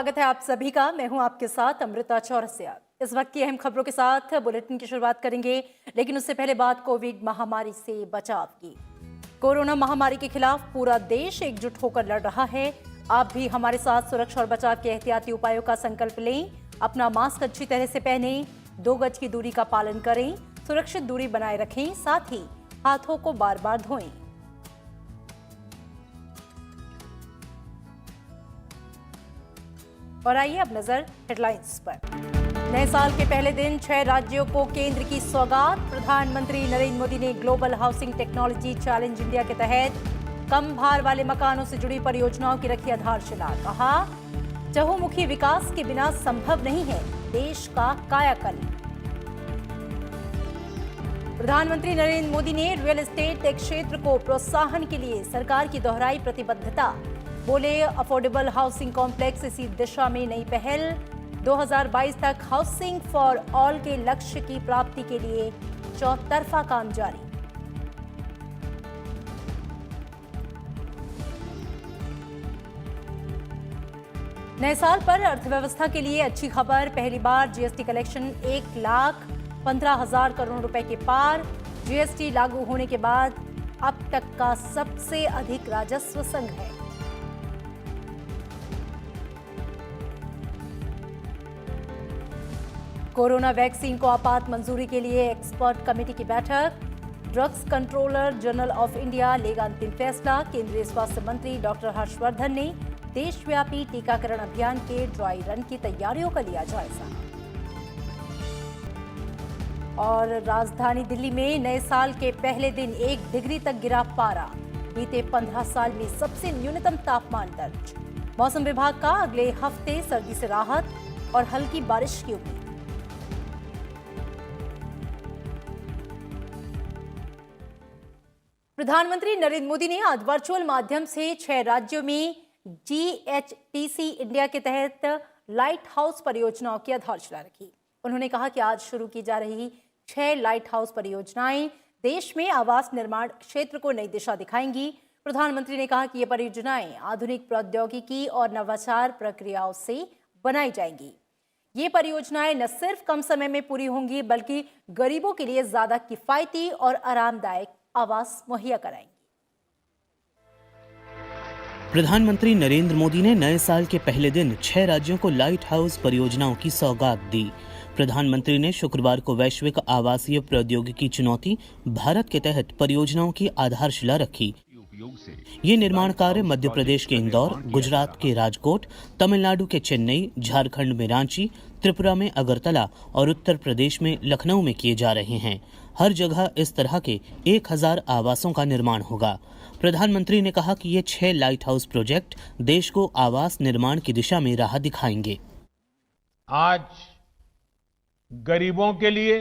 स्वागत है आप सभी का। मैं हूं आपके साथ अमृता चौरसिया। इस वक्त की अहम खबरों के साथ बुलेटिन की शुरुआत करेंगे, लेकिन उससे पहले बात कोविड महामारी से बचाव की। कोरोना महामारी के खिलाफ पूरा देश एकजुट होकर लड़ रहा है। आप भी हमारे साथ सुरक्षा और बचाव के एहतियाती उपायों का संकल्प लें। अपना मास्क अच्छी तरह से पहनें, 2 गज की दूरी का पालन करें, सुरक्षित दूरी बनाए रखें, साथ ही हाथों को बार बार धोएं। और आइए अब नजर हेडलाइंस पर। नए साल के पहले दिन 6 राज्यों को केंद्र की सौगात। प्रधानमंत्री नरेंद्र मोदी ने global housing technology challenge India के तहत कम भार वाले मकानों से जुड़ी परियोजनाओं की रखी आधारशिला। कहा, चहुमुखी विकास के बिना संभव नहीं है देश का कायाकल्प। प्रधानमंत्री नरेंद्र मोदी ने रियल एस्टेट क्षेत्र को प्रोत्साहन के लिए सरकार की दोहराई प्रतिबद्धता। बोले, अफोर्डेबल हाउसिंग कॉम्प्लेक्स इसी दिशा में नई पहल। 2022 तक हाउसिंग फॉर ऑल के लक्ष्य की प्राप्ति के लिए चौतरफा काम जारी। नए साल पर अर्थव्यवस्था के लिए अच्छी खबर। पहली बार जीएसटी कलेक्शन 1,15,000 करोड़ रुपए के पार। जीएसटी लागू होने के बाद अब तक का सबसे अधिक राजस्व संग्रह। कोरोना वैक्सीन को आपात मंजूरी के लिए एक्सपर्ट कमेटी की बैठक। Drugs controller general of India लेगा अंतिम फैसला। केंद्रीय स्वास्थ्य मंत्री डॉक्टर हर्षवर्धन ने देशव्यापी टीकाकरण अभियान के ड्राई रन की तैयारियों का लिया जायजा। और राजधानी दिल्ली में नए साल के पहले दिन 1 डिग्री तक गिरा पारा। बीते 15 साल में सबसे न्यूनतम तापमान दर्ज। मौसम विभाग का अगले हफ्ते सर्दी से राहत और हल्की बारिश की उम्मीद। प्रधानमंत्री नरेंद्र मोदी ने आज वर्चुअल माध्यम से 6 राज्यों में जीएचटीसी इंडिया के तहत लाइट हाउस परियोजनाओं की आधारशिला रखी। उन्होंने कहा कि आज शुरू की जा रही 6 लाइट हाउस परियोजनाएं देश में आवास निर्माण क्षेत्र को नई दिशा दिखाएंगी। प्रधानमंत्री ने कहा कि ये परियोजनाएं आधुनिक प्रौद्योगिकी और नवाचार प्रक्रियाओं से बनाई जाएंगी। ये परियोजनाएं न सिर्फ कम समय में पूरी होंगी, बल्कि गरीबों के लिए ज्यादा किफायती और आरामदायक आवास मुहैया कराएंगी। प्रधानमंत्री नरेंद्र मोदी ने नए साल के पहले दिन 6 राज्यों को लाइट हाउस परियोजनाओं की सौगात दी। प्रधानमंत्री ने शुक्रवार को वैश्विक आवासीय प्रौद्योगिकी चुनौती भारत के तहत परियोजनाओं की आधारशिला रखी। ये निर्माण कार्य मध्य प्रदेश के इंदौर, गुजरात के राजकोट, तमिलनाडु के चेन्नई, झारखंड में रांची, त्रिपुरा में अगरतला और उत्तर प्रदेश में लखनऊ में किए जा रहे हैं। हर जगह इस तरह के 1,000 आवासों का निर्माण होगा। प्रधानमंत्री ने कहा कि ये 6 लाइट हाउस प्रोजेक्ट देश को आवास निर्माण की दिशा में राह दिखाएंगे। आज गरीबों के लिए,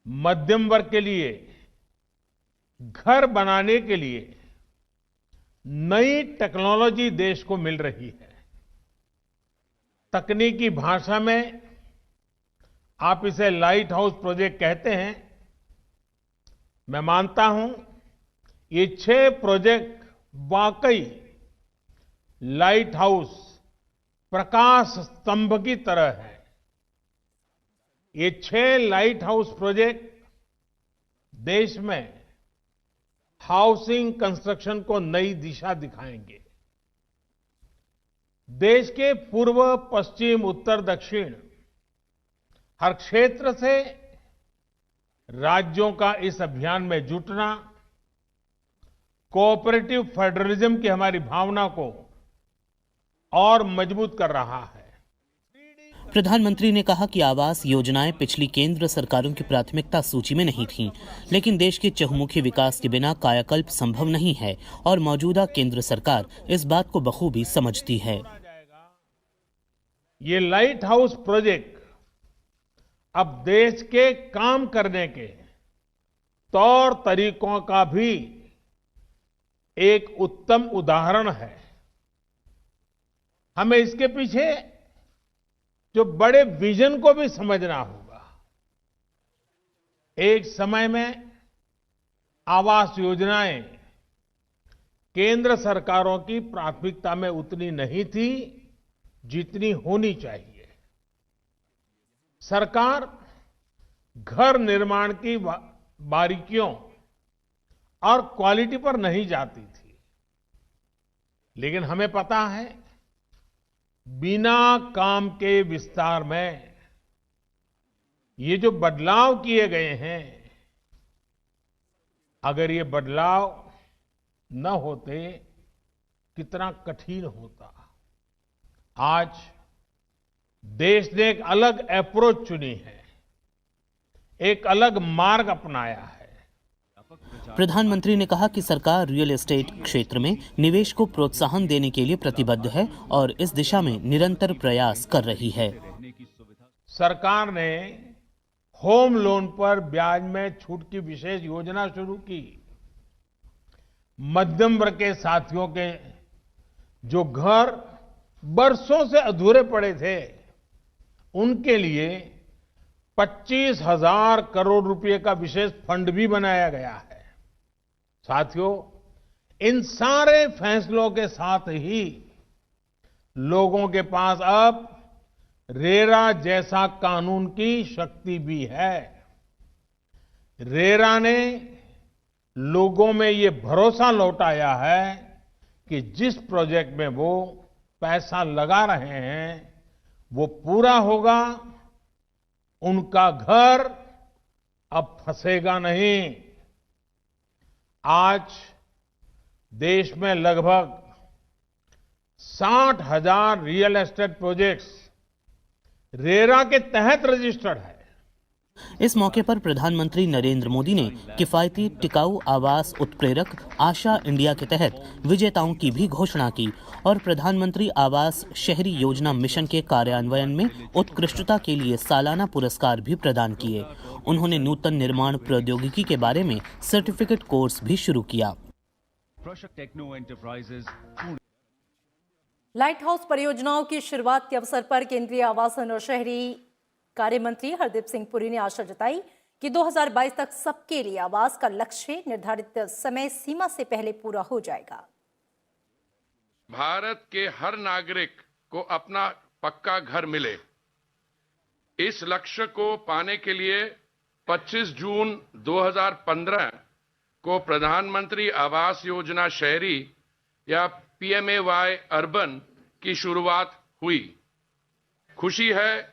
मध्यम वर्ग के लिए घर बनाने के लिए नई टेक्नोलॉजी देश को मिल रही है। तकनीकी भाषा में आप इसे लाइट हाउस प्रोजेक्ट कहते हैं। मैं मानता हूं ये 6 प्रोजेक्ट वाकई लाइट हाउस, प्रकाश स्तंभ की तरह है। ये 6 लाइट हाउस प्रोजेक्ट देश में हाउसिंग कंस्ट्रक्शन को नई दिशा दिखाएंगे। देश के पूर्व, पश्चिम, उत्तर, दक्षिण हर क्षेत्र से राज्यों का इस अभियान में जुटना कोऑपरेटिव फेडरलिज्म की हमारी भावना को और मजबूत कर रहा है। प्रधानमंत्री ने कहा कि आवास योजनाएं पिछली केंद्र सरकारों की प्राथमिकता सूची में नहीं थीं, लेकिन देश के चहुमुखी विकास के बिना कायाकल्प संभव नहीं है और मौजूदा केंद्र सरकार इस बात को बखूबी समझती है। ये लाइट हाउस प्रोजेक्ट अब देश के काम करने के तौर तरीकों का भी एक उत्तम उदाहरण है। हमें इसके पीछे जो बड़े विजन को भी समझना होगा। एक समय में आवास योजनाएं केंद्र सरकारों की प्राथमिकता में उतनी नहीं थी, जितनी होनी चाहिए। सरकार घर निर्माण की बारीकियों और क्वालिटी पर नहीं जाती थी, लेकिन हमें पता है बिना काम के विस्तार में ये जो बदलाव किए गए हैं, अगर ये बदलाव न होते कितना कठिन होता। आज देश ने एक अलग अप्रोच चुनी है, एक अलग मार्ग अपनाया है। प्रधानमंत्री ने कहा कि सरकार रियल एस्टेट क्षेत्र में निवेश को प्रोत्साहन देने के लिए प्रतिबद्ध है और इस दिशा में निरंतर प्रयास कर रही है। सरकार ने होम लोन पर ब्याज में छूट की विशेष योजना शुरू की। मध्यम वर्ग के साथियों के जो घर बरसों से अधूरे पड़े थे, उनके लिए 25,000 करोड़ रुपए का विशेष फंड भी बनाया गया है। साथियों, इन सारे फैसलों के साथ ही लोगों के पास अब रेरा जैसा कानून की शक्ति भी है। रेरा ने लोगों में ये भरोसा लौटाया है कि जिस प्रोजेक्ट में वो पैसा लगा रहे हैं वो पूरा होगा, उनका घर अब फंसेगा नहीं। आज देश में लगभग 60,000 रियल एस्टेट प्रोजेक्ट्स रेरा के तहत रजिस्टर्ड है। इस मौके पर प्रधानमंत्री नरेंद्र मोदी ने किफायती टिकाऊ आवास उत्प्रेरक आशा इंडिया के तहत विजेताओं की भी घोषणा की और प्रधानमंत्री आवास शहरी योजना मिशन के कार्यान्वयन में उत्कृष्टता के लिए सालाना पुरस्कार भी प्रदान किए। उन्होंने नूतन निर्माण प्रौद्योगिकी के बारे में सर्टिफिकेट कोर्स भी शुरू किया। लाइट हाउस परियोजनाओं की शुरुआत के अवसर पर केंद्रीय आवासन और शहरी कार्य मंत्री हरदीप सिंह पुरी ने आशा जताई कि 2022 तक सबके लिए आवास का लक्ष्य निर्धारित समय सीमा से पहले पूरा हो जाएगा। भारत के हर नागरिक को अपना पक्का घर मिले, इस लक्ष्य को पाने के लिए 25 जून 2015 को प्रधानमंत्री आवास योजना शहरी या PMAY अर्बन की शुरुआत हुई। खुशी है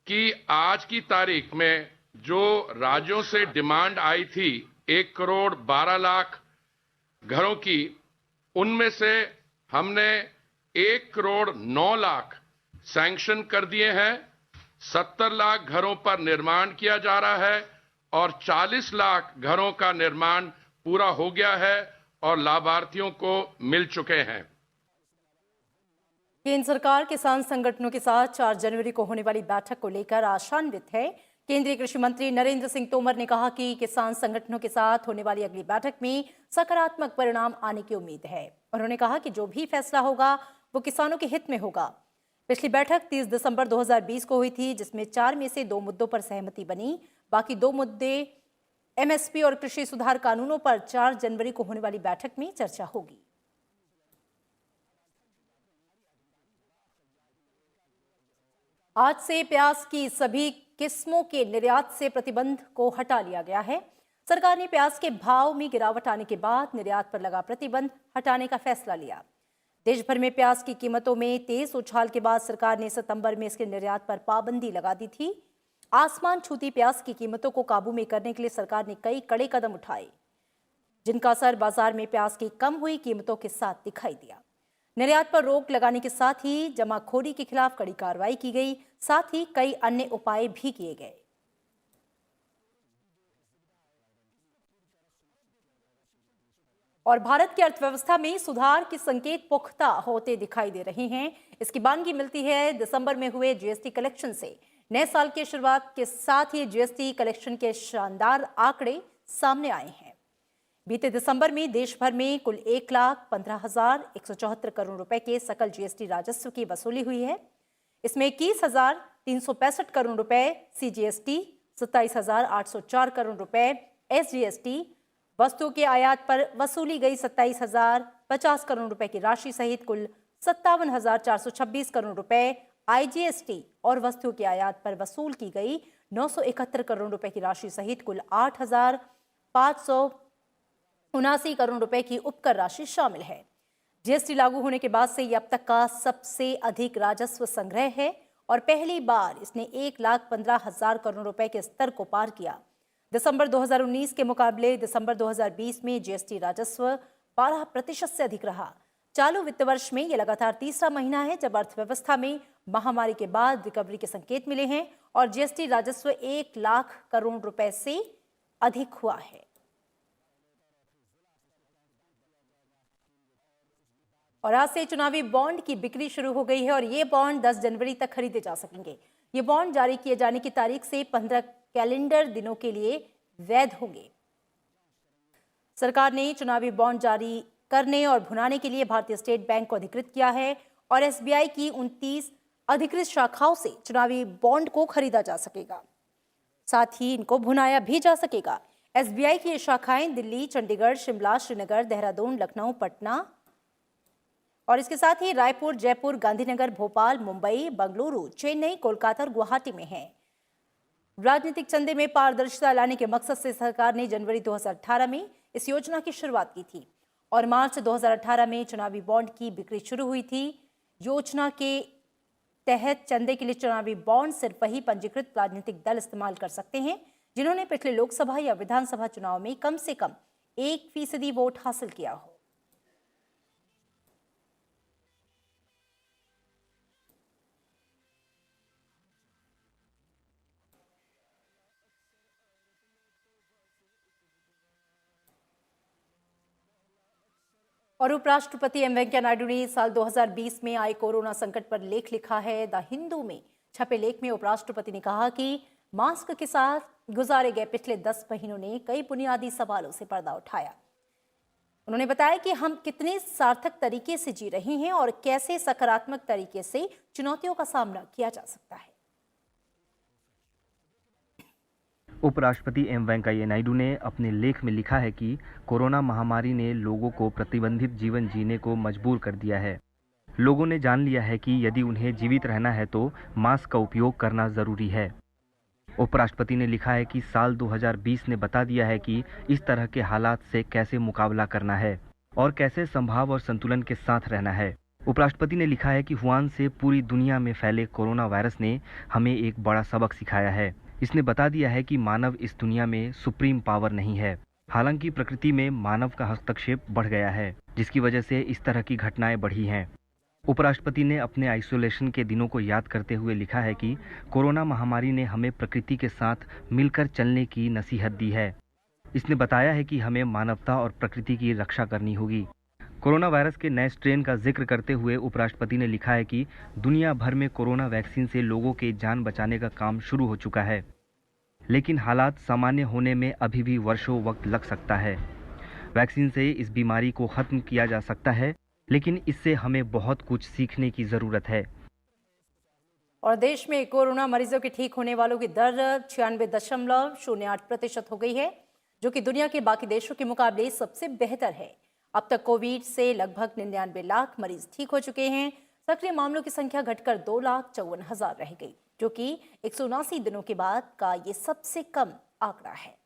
कि आज की तारीख में जो राज्यों से डिमांड आई थी 1 करोड़ 12 लाख घरों की, उनमें से हमने 1 करोड़ 9 लाख सैंक्शन कर दिए हैं। 70 लाख घरों पर निर्माण किया जा रहा है और 40 लाख घरों का निर्माण पूरा हो गया है और लाभार्थियों को मिल चुके हैं। केंद्र सरकार किसान संगठनों के साथ 4 जनवरी को होने वाली बैठक को लेकर आशान्वित है। केंद्रीय कृषि मंत्री नरेंद्र सिंह तोमर ने कहा कि किसान संगठनों के साथ होने वाली अगली बैठक में सकारात्मक परिणाम आने की उम्मीद है। उन्होंने कहा कि जो भी फैसला होगा वो किसानों के हित में होगा। पिछली बैठक 30 दिसंबर 2020 को हुई थी, जिसमें 4 में से 2 मुद्दों पर सहमति बनी। बाकी 2 मुद्दे MSP और कृषि सुधार कानूनों पर 4 जनवरी को होने वाली बैठक में चर्चा होगी। आज से प्याज की सभी किस्मों के निर्यात से प्रतिबंध को हटा लिया गया है। सरकार ने प्याज के भाव में गिरावट आने के बाद निर्यात पर लगा प्रतिबंध हटाने का फैसला लिया। देश भर में प्याज की कीमतों में तेज उछाल के बाद सरकार ने सितंबर में इसके निर्यात पर पाबंदी लगा दी थी। आसमान छूती प्याज की कीमतों को काबू में करने के लिए सरकार ने कई कड़े कदम उठाए, जिनका असर बाजार में प्याज की कम हुई कीमतों के साथ दिखाई दिया। निर्यात पर रोक लगाने के साथ ही जमाखोरी के खिलाफ कड़ी कार्रवाई की गई, साथ ही कई अन्य उपाय भी किए गए। और भारत की अर्थव्यवस्था में सुधार के संकेत पुख्ता होते दिखाई दे रहे हैं। इसकी बानगी मिलती है दिसंबर में हुए GST कलेक्शन से। नए साल की शुरुआत के साथ ही GST कलेक्शन के शानदार आंकड़े सामने आए हैं। बीते दिसंबर में देश भर में कुल 1,15,174 करोड़ रुपए के सकल GST राजस्व की वसूली हुई है। इसमें 21,365 करोड़ रुपए CGST, 27,804 करोड़ रुपए SGST, वस्तुओं के आयात पर वसूली गई 27,050 करोड़ रुपए की राशि सहित कुल 57,426 करोड़ रुपए, IGST और वस्तुओं की आयात पर वसूल की गई 971 करोड़ रुपए की राशि सहित कुल 8,579 करोड़ रुपए की उपकर राशि शामिल है। जीएसटी लागू होने के बाद से ये अब तक का सबसे अधिक राजस्व संग्रह है और पहली बार इसने 1,15,000 करोड़ रुपए के स्तर को पार किया। दिसंबर 2019 के मुकाबले दिसंबर 2020 में जीएसटी राजस्व 12% से अधिक रहा। चालू वित्त वर्ष में यह लगातार तीसरा महीना है जब अर्थव्यवस्था में महामारी के बाद रिकवरी के संकेत मिले हैं और जीएसटी राजस्व 1 लाख करोड़ रुपए से अधिक हुआ है। और आज से चुनावी बॉन्ड की बिक्री शुरू हो गई है और ये बॉन्ड 10 जनवरी तक खरीदे जा सकेंगे। ये बॉन्ड जारी किए जाने की तारीख से 15 कैलेंडर दिनों के लिए वैध होंगे। सरकार ने चुनावी बॉन्ड जारी करने और भुनाने के लिए भारतीय स्टेट बैंक को अधिकृत किया है और एसबीआई की 29 अधिकृत शाखाओं से चुनावी बॉन्ड को खरीदा जा सकेगा, साथ ही इनको भुनाया भी जा सकेगा। एसबीआई की ये शाखाएं दिल्ली, चंडीगढ़, शिमला, श्रीनगर, देहरादून, लखनऊ, पटना और इसके साथ ही रायपुर, जयपुर, गांधीनगर, भोपाल, मुंबई, बंगलुरु, चेन्नई, कोलकाता और गुवाहाटी में है। राजनीतिक चंदे में पारदर्शिता लाने के मकसद से सरकार ने जनवरी 2018 में इस योजना की शुरुआत की थी और मार्च 2018 में चुनावी बॉन्ड की बिक्री शुरू हुई थी। योजना के तहत चंदे के लिए चुनावी बॉन्ड सिर्फ वही पंजीकृत राजनीतिक दल इस्तेमाल कर सकते हैं जिन्होंने पिछले लोकसभा या विधानसभा चुनाव में कम से कम 1% वोट हासिल किया हो। और उपराष्ट्रपति एम वेंकैया नायडू ने साल 2020 में आए कोरोना संकट पर लेख लिखा है। द हिंदू में छपे लेख में उपराष्ट्रपति ने कहा कि मास्क के साथ गुजारे गए पिछले 10 महीनों ने कई बुनियादी सवालों से पर्दा उठाया। उन्होंने बताया कि हम कितने सार्थक तरीके से जी रहे हैं और कैसे सकारात्मक तरीके से चुनौतियों का सामना किया जा सकता है। उपराष्ट्रपति एम वेंकैया नायडू ने अपने लेख में लिखा है कि कोरोना महामारी ने लोगों को प्रतिबंधित जीवन जीने को मजबूर कर दिया है। लोगों ने जान लिया है कि यदि उन्हें जीवित रहना है तो मास्क का उपयोग करना जरूरी है। उपराष्ट्रपति ने लिखा है कि साल 2020 ने बता दिया है कि इस तरह के हालात से कैसे मुकाबला करना है और कैसे संभाव और संतुलन के साथ रहना है। उपराष्ट्रपति ने लिखा है कि वुहान से पूरी दुनिया में फैले कोरोना वायरस ने हमें एक बड़ा सबक सिखाया है। इसने बता दिया है कि मानव इस दुनिया में सुप्रीम पावर नहीं है। हालांकि प्रकृति में मानव का हस्तक्षेप बढ़ गया है, जिसकी वजह से इस तरह की घटनाएं बढ़ी हैं। उपराष्ट्रपति ने अपने आइसोलेशन के दिनों को याद करते हुए लिखा है कि कोरोना महामारी ने हमें प्रकृति के साथ मिलकर चलने की नसीहत दी है। इसने बताया है कि हमें मानवता और प्रकृति की रक्षा करनी होगी। कोरोना वायरस के नए स्ट्रेन का जिक्र करते हुए उपराष्ट्रपति ने लिखा है कि दुनिया भर में कोरोना वैक्सीन से लोगों के जान बचाने का काम शुरू हो चुका है, लेकिन हालात सामान्य होने में अभी भी वर्षों वक्त लग सकता है। वैक्सीन से इस बीमारी को खत्म किया जा सकता है, लेकिन इससे हमें बहुत कुछ सीखने की जरूरत है। और देश में कोरोना मरीजों के ठीक होने वालों की दर 96.08% हो गई है, जो कि दुनिया के बाकी देशों के मुकाबले सबसे बेहतर है। अब तक कोविड से लगभग 99 लाख मरीज ठीक हो चुके हैं। सक्रिय मामलों की संख्या घटकर 2,54,000 रह गई, जो कि 179 दिनों के बाद का ये सबसे कम आंकड़ा है।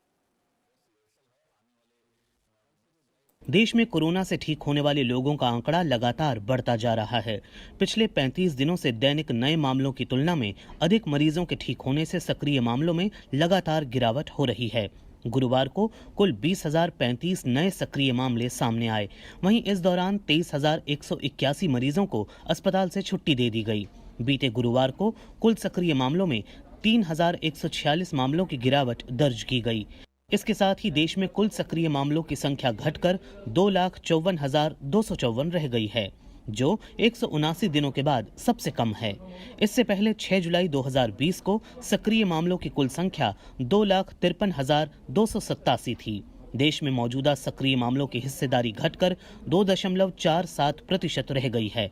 देश में कोरोना से ठीक होने वाले लोगों का आंकड़ा लगातार बढ़ता जा रहा है। पिछले 35 दिनों से दैनिक नए मामलों की तुलना में अधिक मरीजों के ठीक होने से सक्रिय मामलों में लगातार गिरावट हो रही है। गुरुवार को कुल 20,035 नए सक्रिय मामले सामने आए। वहीं इस दौरान 23,181 मरीजों को अस्पताल से छुट्टी दे दी गई। बीते गुरुवार को कुल सक्रिय मामलों में 3,146 मामलों की गिरावट दर्ज की गई। इसके साथ ही देश में कुल सक्रिय मामलों की संख्या घटकर 2,54,254 रह गई है, जो 179 दिनों के बाद सबसे कम है। इससे पहले 6 जुलाई 2020 को सक्रिय मामलों की कुल संख्या 2,53,287 थी। देश में मौजूदा सक्रिय मामलों की हिस्सेदारी घटकर 2.47% रह गई है।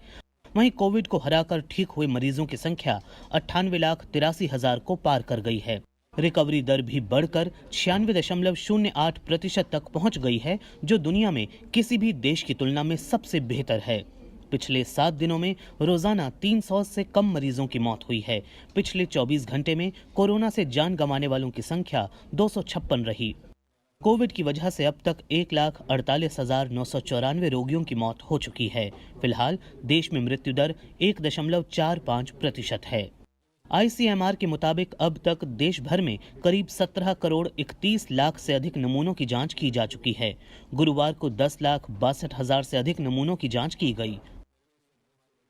वहीं कोविड को हराकर ठीक हुए मरीजों की संख्या 98,83,000 को पार कर गई है। रिकवरी दर भी बढ़कर 96.08% तक पहुंच गई है, जो दुनिया में किसी भी देश की तुलना में सबसे बेहतर है। पिछले 7 दिनों में रोजाना 300 से कम मरीजों की मौत हुई है। पिछले 24 घंटे में कोरोना से जान गंवाने वालों की संख्या 256 रही। कोविड की वजह से अब तक 1,48,994 रोगियों की मौत हो चुकी है। फिलहाल देश में मृत्यु दर 1.45% है। ICMR के मुताबिक अब तक देश भर में करीब 17 करोड़ 31 लाख से अधिक नमूनों की जांच की जा चुकी है। गुरुवार को 10,62,000 से अधिक नमूनों की जांच की गई।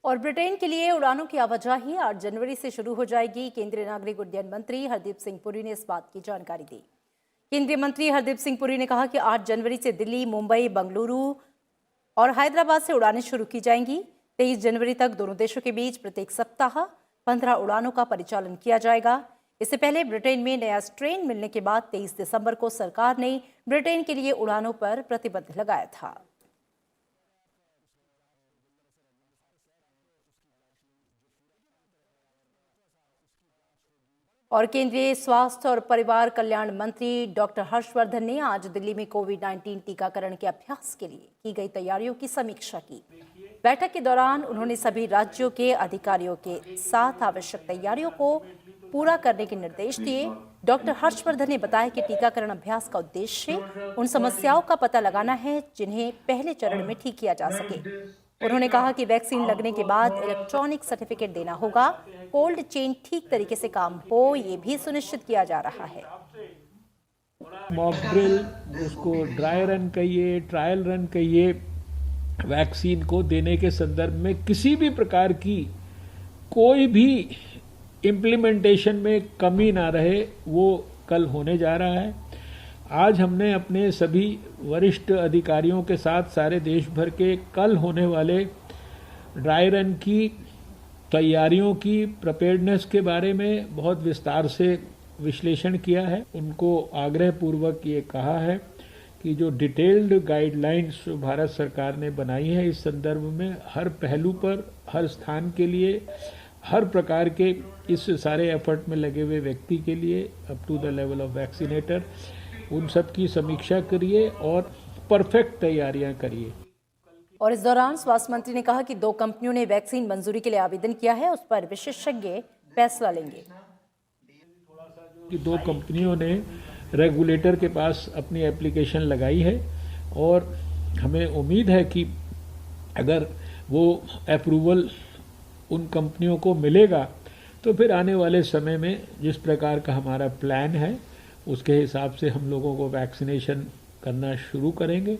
और ब्रिटेन के लिए उड़ानों की आवाजाही 8 जनवरी से शुरू हो जाएगी। केंद्रीय नागरिक उड्डयन मंत्री हरदीप सिंह पुरी ने इस बात की जानकारी दी। केंद्रीय मंत्री हरदीप सिंह पुरी ने कहा कि 8 जनवरी से दिल्ली, मुंबई, बेंगलुरु और हैदराबाद से उड़ानें शुरू की जाएंगी। 23 जनवरी तक दोनों देशों के बीच प्रत्येक सप्ताह 15 उड़ानों का परिचालन किया जाएगा। इससे पहले ब्रिटेन में नया स्ट्रेन मिलने के बाद 23 दिसंबर को सरकार ने ब्रिटेन के लिए उड़ानों पर प्रतिबंध लगाया था। और केंद्रीय स्वास्थ्य और परिवार कल्याण मंत्री डॉक्टर हर्षवर्धन ने आज दिल्ली में कोविड-19 टीकाकरण के अभ्यास के लिए की गई तैयारियों की समीक्षा की। बैठक के दौरान उन्होंने सभी राज्यों के अधिकारियों के साथ आवश्यक तैयारियों को पूरा करने के निर्देश दिए। डॉक्टर हर्षवर्धन ने बताया कि टीकाकरण अभ्यास का उद्देश्य उन समस्याओं का पता लगाना है जिन्हें पहले चरण में ठीक किया जा सके। उन्होंने कहा कि वैक्सीन लगने के बाद इलेक्ट्रॉनिक सर्टिफिकेट देना होगा। कोल्ड चेन ठीक तरीके से काम हो, ये भी सुनिश्चित किया जा रहा है। मॉक ड्रिल, उसको ड्राई रन कहिए, ट्रायल रन कहिए, वैक्सीन को देने के संदर्भ में किसी भी प्रकार की कोई भी इम्प्लीमेंटेशन में कमी ना रहे, वो कल होने जा रहा है। आज हमने अपने सभी वरिष्ठ अधिकारियों के साथ सारे देश भर के कल होने वाले ड्राई रन की तैयारियों की प्रिपेयर्डनेस के बारे में बहुत विस्तार से विश्लेषण किया है। उनको आग्रह पूर्वक ये कहा है कि जो डिटेल्ड गाइडलाइंस भारत सरकार ने बनाई है इस संदर्भ में हर पहलू पर, हर स्थान के लिए, हर प्रकार के इस सारे एफर्ट में लगे हुए व्यक्ति के लिए up to the level of vaccinator, उन सब की समीक्षा करिए और परफेक्ट तैयारियां करिए। और इस दौरान स्वास्थ्य मंत्री ने कहा कि 2 कंपनियों ने वैक्सीन मंजूरी के लिए आवेदन किया है, उस पर विशेषज्ञ फैसला लेंगे। कि 2 कंपनियों ने रेगुलेटर के पास अपनी एप्लीकेशन लगाई है और हमें उम्मीद है कि अगर वो अप्रूवल उन कंपनियों को मिलेगा तो फिर आने वाले समय में जिस प्रकार का हमारा प्लान है उसके हिसाब से हम लोगों को वैक्सीनेशन करना शुरू करेंगे।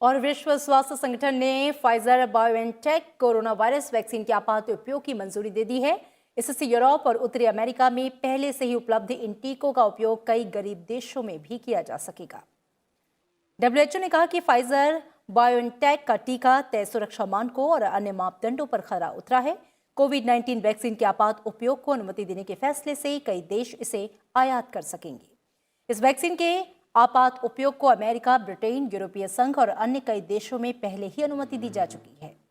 और विश्व स्वास्थ्य संगठन ने Pfizer BioNTech corona virus vaccine के आपात उपयोग की मंजूरी दे दी है। इससे यूरोप और उत्तरी अमेरिका में पहले से ही उपलब्ध इन टीकों का उपयोग कई गरीब देशों में भी किया जा सकेगा। WHO ने कहा कि फाइजर बायोएनटेक का टीका तय सुरक्षा मानकों और अन्य मापदंडों पर खरा उतरा है। कोविड-19 वैक्सीन के आपात उपयोग को अनुमति देने के फैसले से कई देश इसे आयात कर सकेंगे। इस वैक्सीन के आपात उपयोग को अमेरिका, ब्रिटेन, यूरोपीय संघ और अन्य कई देशों में पहले ही अनुमति दी जा चुकी है।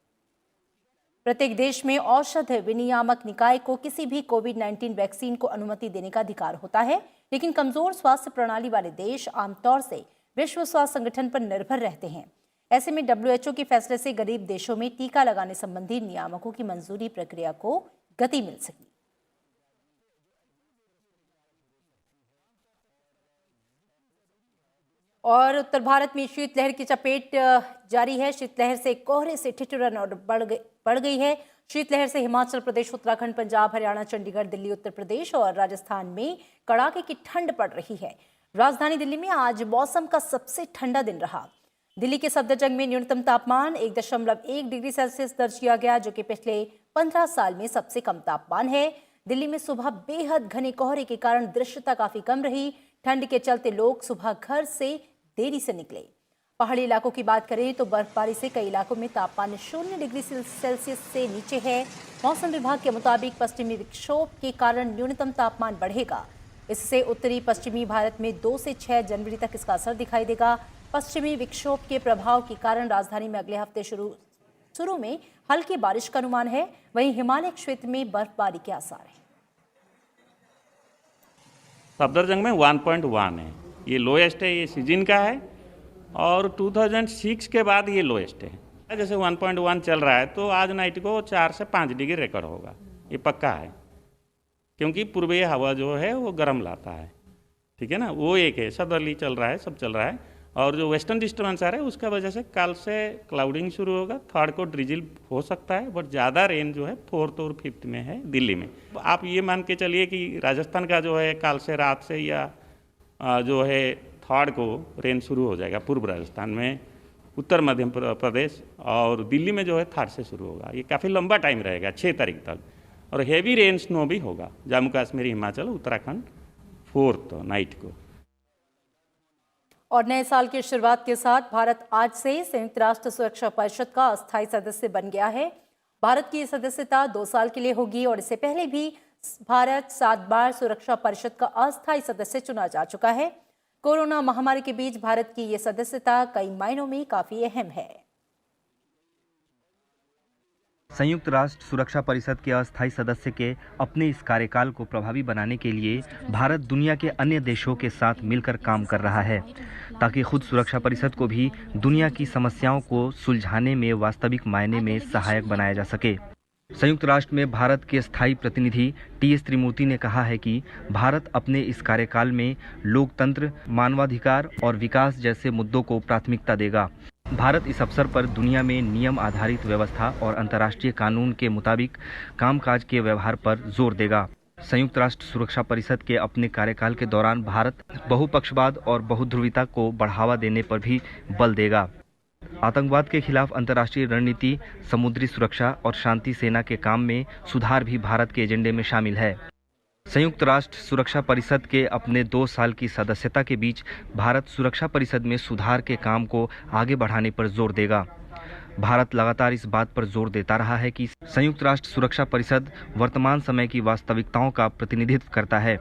प्रत्येक देश में औषध विनियामक निकाय को किसी भी कोविड-19 वैक्सीन को अनुमति देने का अधिकार होता है, लेकिन कमजोर स्वास्थ्य प्रणाली वाले देश आमतौर से विश्व स्वास्थ्य संगठन पर निर्भर रहते हैं। ऐसे में WHO के फैसले से गरीब देशों में टीका लगाने संबंधी नियामकों की मंजूरी प्रक्रिया को गति मिल सकी। और उत्तर भारत में शीतलहर की चपेट जारी है। शीतलहर से कोहरे से ठिठुरन और बढ़ गई है। शीतलहर से हिमाचल प्रदेश, उत्तराखंड, पंजाब, हरियाणा, चंडीगढ़, दिल्ली, उत्तर प्रदेश और राजस्थान में कड़ाके की ठंड पड़ रही है। राजधानी दिल्ली में आज मौसम का सबसे ठंडा दिन रहा। दिल्ली के सफदरजंग में न्यूनतम तापमान 1.1 डिग्री सेल्सियस दर्ज किया गया, जो कि पिछले 15 साल में सबसे कम तापमान है। दिल्ली में सुबह बेहद घने कोहरे के कारण दृश्यता काफी कम रही। ठंड के चलते लोग सुबह घर से देरी से निकले। पहाड़ी इलाकों की बात करें तो बर्फबारी से कई इलाकों में तापमान 0 डिग्री सेल्सियस से नीचे है। मौसम विभाग के मुताबिक पश्चिमी विक्षोभ के कारण न्यूनतम तापमान बढ़ेगा। इससे उत्तरी पश्चिमी भारत में 2 से 6 जनवरी तक इसका असर दिखाई देगा। पश्चिमी विक्षोभ के प्रभाव के कारण राजधानी में अगले हफ्ते शुरू में हल्की बारिश का अनुमान है। वहीं हिमालय क्षेत्र में बर्फबारी के आसार हैं। सफदरजंग में 1.1 है, ये लोएस्ट है, ये सीजन का है और 2006 के बाद ये लोएस्ट है। जैसे 1.1 चल रहा है तो आज नाइट को 4 से 5 डिग्री रिकॉर्ड होगा, ये पक्का है, क्योंकि पूर्वीय हवा जो है वो गर्म लाता है, ठीक है ना। वो एक है, सदर्ली चल रहा है, सब चल रहा है। और जो वेस्टर्न डिस्टर्बेंस आ रहा है उसका वजह से कल से क्लाउडिंग शुरू होगा, थर्ड को ड्रिजिल हो सकता है, बट ज़्यादा रेन जो है 4th और 5th में है दिल्ली में। आप ये मान के चलिए कि राजस्थान का जो है कल से रात से या जो है 3rd को रेन शुरू हो जाएगा पूर्व राजस्थान में, उत्तर मध्य प्रदेश और दिल्ली में जो है 3rd से शुरू होगा। ये काफ़ी लंबा टाइम रहेगा, 6 तारीख तक। और हैवी रेन स्नो भी होगा जम्मू कश्मीर, हिमाचल, उत्तराखंड 4th नाइट को। और नए साल की शुरुआत के साथ भारत आज से संयुक्त राष्ट्र सुरक्षा परिषद का अस्थायी सदस्य बन गया है। भारत की सदस्यता 2 साल के लिए होगी और इससे पहले भी भारत 7 बार सुरक्षा परिषद का अस्थायी सदस्य चुना जा चुका है। कोरोना महामारी के बीच भारत की ये सदस्यता कई मायनों में काफी अहम है। संयुक्त राष्ट्र सुरक्षा परिषद के अस्थायी सदस्य के अपने इस कार्यकाल को प्रभावी बनाने के लिए भारत दुनिया के अन्य देशों के साथ मिलकर काम कर रहा है, ताकि खुद सुरक्षा परिषद को भी दुनिया की समस्याओं को सुलझाने में वास्तविक मायने में सहायक बनाया जा सके। संयुक्त राष्ट्र में भारत के स्थायी प्रतिनिधि टी.एस. त्रिमूर्ति ने कहा है कि भारत अपने इस कार्यकाल में लोकतंत्र, मानवाधिकार और विकास जैसे मुद्दों को प्राथमिकता देगा। भारत इस अवसर पर दुनिया में नियम आधारित व्यवस्था और अंतर्राष्ट्रीय कानून के मुताबिक कामकाज के व्यवहार पर जोर देगा। संयुक्त राष्ट्र सुरक्षा परिषद के अपने कार्यकाल के दौरान भारत बहुपक्षवाद और बहुध्रुविता को बढ़ावा देने पर भी बल देगा। आतंकवाद के खिलाफ अंतर्राष्ट्रीय रणनीति, समुद्री सुरक्षा और शांति सेना के काम में सुधार भी भारत के एजेंडे में शामिल है। संयुक्त राष्ट्र सुरक्षा परिषद के अपने 2 साल की सदस्यता के बीच भारत सुरक्षा परिषद में सुधार के काम को आगे बढ़ाने पर जोर देगा। भारत लगातार इस बात पर जोर देता रहा है कि संयुक्त राष्ट्र सुरक्षा परिषद वर्तमान समय की वास्तविकताओं का प्रतिनिधित्व करता है।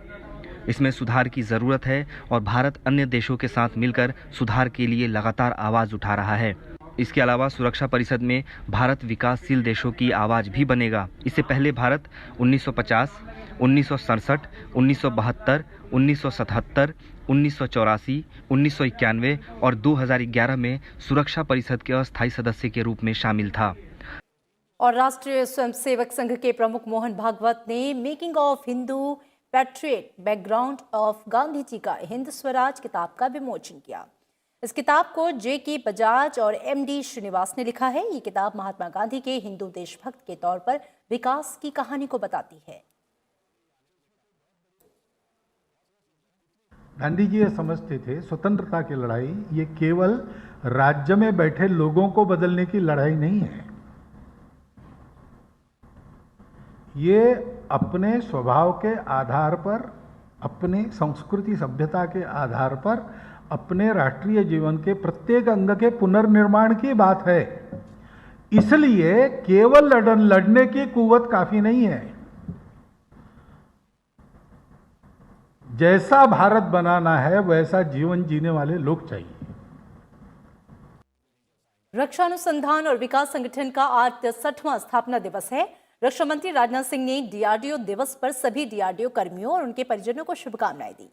इसमें सुधार की जरूरत है और भारत अन्य देशों के साथ मिलकर सुधार के लिए लगातार आवाज उठा रहा है। इसके अलावा सुरक्षा परिषद में भारत विकासशील देशों की आवाज भी बनेगा। इससे पहले भारत 1950, 1967, 1972, 1977, 1984, 1991 और 2011 में सुरक्षा परिषद के अस्थायी सदस्य के रूप में शामिल था। और राष्ट्रीय स्वयंसेवक संघ के प्रमुख मोहन भागवत ने making of Hindu patriot background of Gandhi ji का हिंद स्वराज किताब का विमोचन किया। इस किताब को जे.के. बजाज और एम.डी. श्रीनिवास ने लिखा है। ये किताब महात्मा गांधी के हिंदू देशभक्त के तौर पर विकास की कहानी को बताती है। गांधी जी ये समझते थे स्वतंत्रता की लड़ाई ये केवल राज्य में बैठे लोगों को बदलने की लड़ाई नहीं है, ये अपने स्वभाव के आधार पर, अपनी संस्कृति सभ्यता के आधार पर, अपने राष्ट्रीय जीवन के प्रत्येक अंग के पुनर्निर्माण की बात है। इसलिए केवल लड़ने की कुव्वत काफी नहीं है। जैसा भारत बनाना है वैसा जीवन जीने वाले लोग चाहिए। रक्षा अनुसंधान और विकास संगठन का आज 63वां स्थापना दिवस है। रक्षा मंत्री राजनाथ सिंह ने डीआरडीओ दिवस पर सभी डीआरडीओ कर्मियों और उनके परिजनों को शुभकामनाएं दी।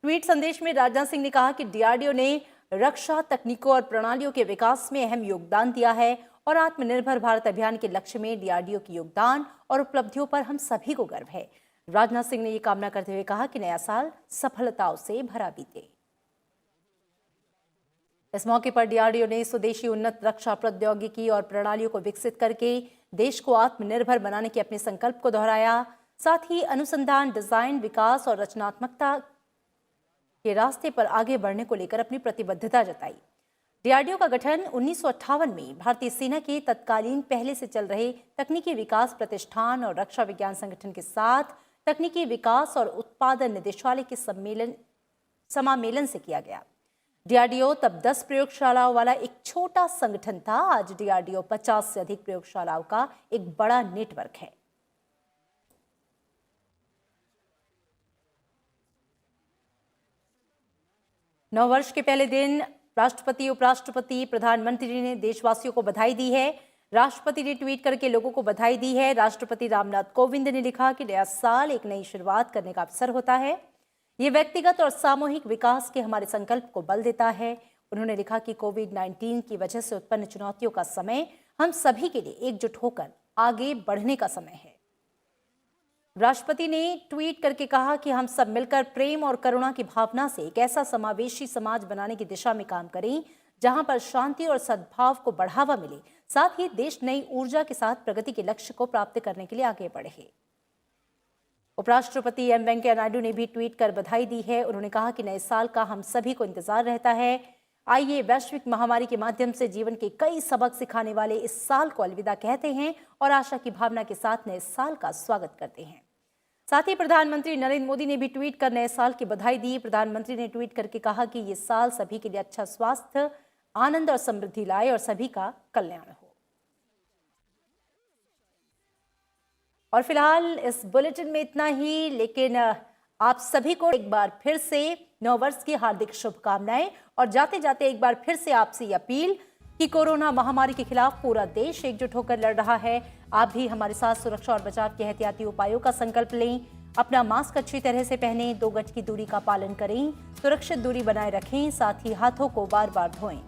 ट्वीट संदेश में राजनाथ सिंह ने कहा कि डीआरडीओ ने रक्षा तकनीकों और प्रणालियों के विकास में अहम योगदान दिया है और आत्मनिर्भर भारत अभियान के लक्ष्य में डीआरडीओ के योगदान और उपलब्धियों पर हम सभी को गर्व है। राजनाथ सिंह ने ये कामना करते हुए कहा कि नया साल सफलताओं से भरा बीते। इस मौके पर डीआरडीओ ने स्वदेशी उन्नत रक्षा प्रौद्योगिकी और प्रणालियों को विकसित करके देश को आत्मनिर्भर बनाने के अपने संकल्प को दोहराया। साथ ही अनुसंधान, डिजाइन, विकास और रचनात्मकता के रास्ते पर आगे बढ़ने को लेकर अपनी प्रतिबद्धता जताई। डीआरडीओ का गठन 1958 में भारतीय सेना के तत्कालीन पहले से चल रहे तकनीकी विकास प्रतिष्ठान और रक्षा विज्ञान संगठन के साथ तकनीकी विकास और उत्पादन निदेशालय के समामेलन से किया गया। डीआरडीओ तब 10 प्रयोगशालाओं वाला एक छोटा संगठन था। आज डीआरडीओ 50 से अधिक प्रयोगशालाओं का एक बड़ा नेटवर्क है। नव वर्ष के पहले दिन राष्ट्रपति, उपराष्ट्रपति, प्रधानमंत्री ने देशवासियों को बधाई दी है। राष्ट्रपति ने ट्वीट करके लोगों को बधाई दी है। राष्ट्रपति रामनाथ कोविंद ने लिखा कि नया साल एक नई शुरुआत करने का अवसर होता है। ये व्यक्तिगत और सामूहिक विकास के हमारे संकल्प को बल देता है। उन्होंने लिखा कि कोविड-19 की वजह से उत्पन्न चुनौतियों का समय हम सभी के लिए एकजुट होकर आगे बढ़ने का समय है। राष्ट्रपति ने ट्वीट करके कहा कि हम सब मिलकर प्रेम और करुणा की भावना से एक ऐसा समावेशी समाज बनाने की दिशा में काम करें जहां पर शांति और सद्भाव को बढ़ावा मिले, साथ ही देश नई ऊर्जा के साथ प्रगति के लक्ष्य को प्राप्त करने के लिए आगे बढ़े। उपराष्ट्रपति एम वेंकैया नायडू ने भी ट्वीट कर बधाई दी है। उन्होंने कहा कि नए साल का हम सभी को इंतजार रहता है। आइए वैश्विक महामारी के माध्यम से जीवन के कई सबक सिखाने वाले इस साल को अलविदा कहते हैं और आशा की भावना के साथ नए साल का स्वागत करते हैं। साथ ही प्रधानमंत्री नरेंद्र मोदी ने भी ट्वीट कर नए साल की बधाई दी। प्रधानमंत्री ने ट्वीट करके कहा कि ये साल सभी के लिए अच्छा स्वास्थ्य, आनंद और समृद्धि लाए और सभी का कल्याण हो। और फिलहाल इस बुलेटिन में इतना ही, लेकिन आप सभी को एक बार फिर से नववर्ष की हार्दिक शुभकामनाएं और जाते जाते एक बार फिर से आपसे अपील कि कोरोना महामारी के खिलाफ पूरा देश एकजुट होकर लड़ रहा है। आप भी हमारे साथ सुरक्षा और बचाव के एहतियाती उपायों का संकल्प लें। अपना मास्क अच्छी तरह से पहनें, 2 गज की दूरी का पालन करें, सुरक्षित दूरी बनाए रखें, साथ ही हाथों को बार-बार धोएं।